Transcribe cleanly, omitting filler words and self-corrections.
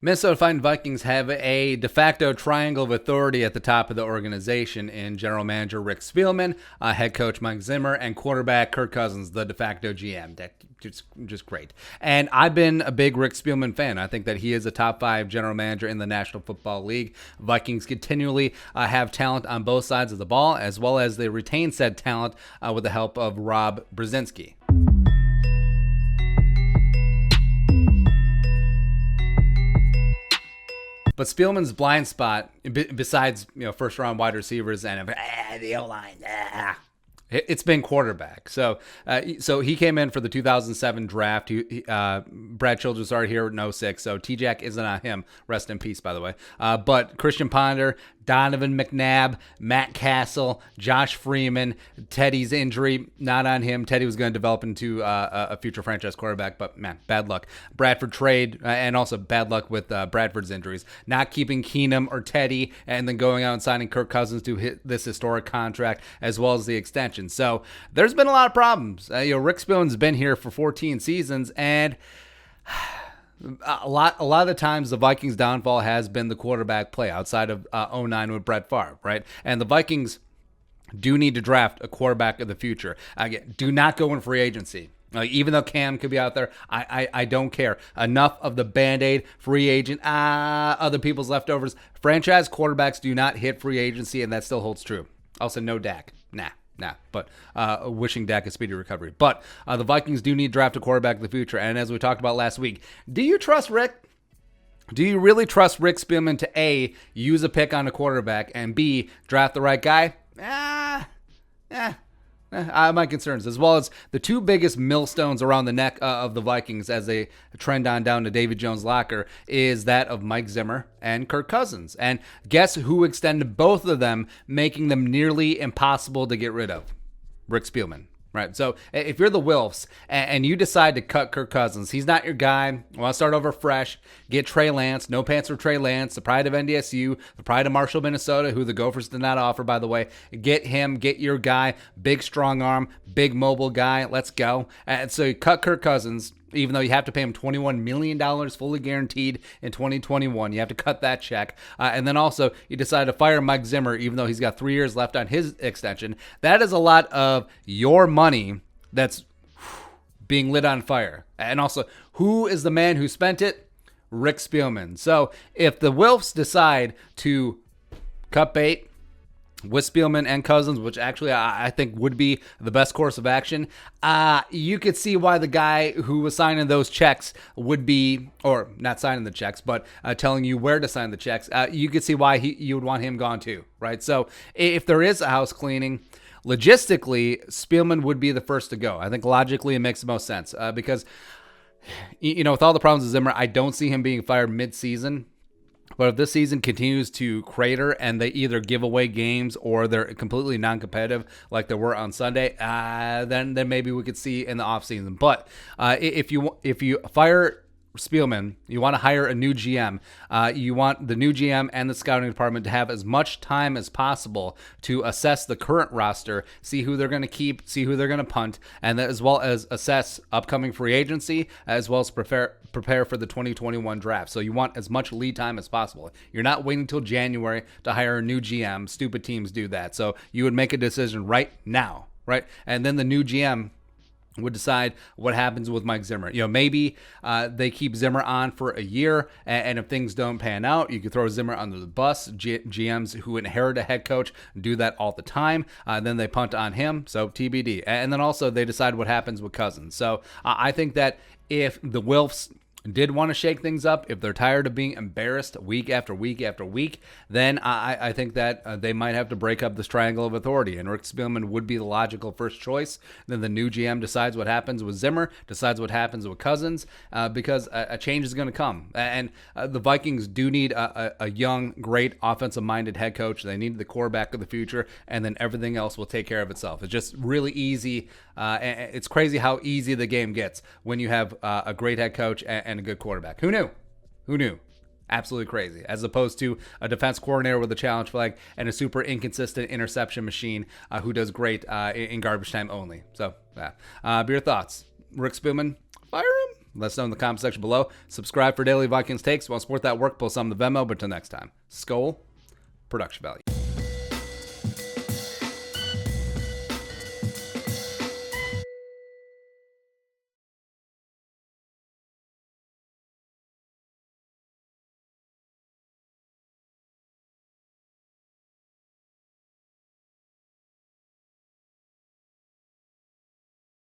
Minnesota Vikings have a de facto triangle of authority at the top of the organization in general manager Rick Spielman, head coach Mike Zimmer, and quarterback Kirk Cousins, the de facto GM. That's just great. And I've been a big Rick Spielman fan. I think that he is a top 5 general manager in the National Football League. Vikings continually have talent on both sides of the ball, as well as they retain said talent with the help of Rob Brzezinski. But Spielman's blind spot, besides first round wide receivers and the O-line, it's been quarterback. So he came in for the 2007 draft. Brad Childress already here in 06, so T-Jack isn't on him. Rest in peace, by the way. But Christian Ponder, Donovan McNabb, Matt Castle, Josh Freeman, Teddy's injury, not on him. Teddy was going to develop into a future franchise quarterback, but man, bad luck. Bradford trade, and also bad luck with Bradford's injuries. Not keeping Keenum or Teddy, and then going out and signing Kirk Cousins to hit this historic contract, as well as the extension. So there's been a lot of problems. Rick Spielman's been here for 14 seasons, and a lot of the times the Vikings' downfall has been the quarterback play outside of 09 with Brett Favre, right? And the Vikings do need to draft a quarterback of the future. Again, do not go in free agency. Even though Cam could be out there, I don't care. Enough of the Band-Aid, free agent, other people's leftovers. Franchise quarterbacks do not hit free agency, and that still holds true. Also, no Dak. Nah. But wishing Dak a speedy recovery. But the Vikings do need to draft a quarterback in the future. And as we talked about last week, do you trust Rick? Do you really trust Rick Spielman to A, use a pick on a quarterback, and B, draft the right guy? My concerns, as well as the two biggest millstones around the neck of the Vikings as they trend on down to David Jones' locker, is that of Mike Zimmer and Kirk Cousins. And guess who extended both of them, making them nearly impossible to get rid of? Rick Spielman. Right, so if you're the Wilfs and you decide to cut Kirk Cousins, he's not your guy. Want to start over fresh? Get Trey Lance. No pants for Trey Lance. The pride of NDSU, the pride of Marshall, Minnesota, who the Gophers did not offer, by the way. Get him. Get your guy. Big strong arm. Big mobile guy. Let's go. And so you cut Kirk Cousins, even though you have to pay him $21 million fully guaranteed in 2021. You have to cut that check. And then also, you decide to fire Mike Zimmer, even though he's got 3 years left on his extension. That is a lot of your money that's being lit on fire. And also, who is the man who spent it? Rick Spielman. So if the Wilfs decide to cut bait with Spielman and Cousins, which actually I think would be the best course of action, you could see why the guy who was signing those checks would be, or not signing the checks, but telling you where to sign the checks. You could see why you would want him gone too, right? So if there is a house cleaning, logistically, Spielman would be the first to go. I think logically it makes the most sense because, with all the problems with Zimmer, I don't see him being fired mid-season. But if this season continues to crater and they either give away games or they're completely non-competitive like they were on Sunday, then maybe we could see in the offseason. But if you fire Spielman, you want to hire a new GM. You want the new GM and the scouting department to have as much time as possible to assess the current roster, see who they're going to keep, see who they're going to punt, and as well as assess upcoming free agency, as well as prepare for the 2021 draft. So you want as much lead time as possible. You're not waiting until January to hire a new GM. Stupid teams do that. So you would make a decision right now, right? And then the new GM would decide what happens with Mike Zimmer. Maybe they keep Zimmer on for a year, and if things don't pan out, you could throw Zimmer under the bus. GMs who inherit a head coach do that all the time. Then they punt on him, so TBD. And then also they decide what happens with Cousins. So I think that if the Wilfs did want to shake things up, if they're tired of being embarrassed week after week after week, then I think that they might have to break up this triangle of authority, and Rick Spielman would be the logical first choice. Then the new GM decides what happens with Zimmer, decides what happens with Cousins, because a change is going to come. And the Vikings do need a young, great, offensive-minded head coach. They need the quarterback of the future, and then everything else will take care of itself. It's just really easy. It's crazy how easy the game gets when you have a great head coach and a good quarterback. Who knew? Absolutely crazy. As opposed to a defense coordinator with a challenge flag and a super inconsistent interception machine who does great in garbage time only. So, be your thoughts. Rick Spielman, fire him? Let us know in the comment section below. Subscribe for daily Vikings takes. Want to support that work, post on the Venmo. But until next time, Skol, production value.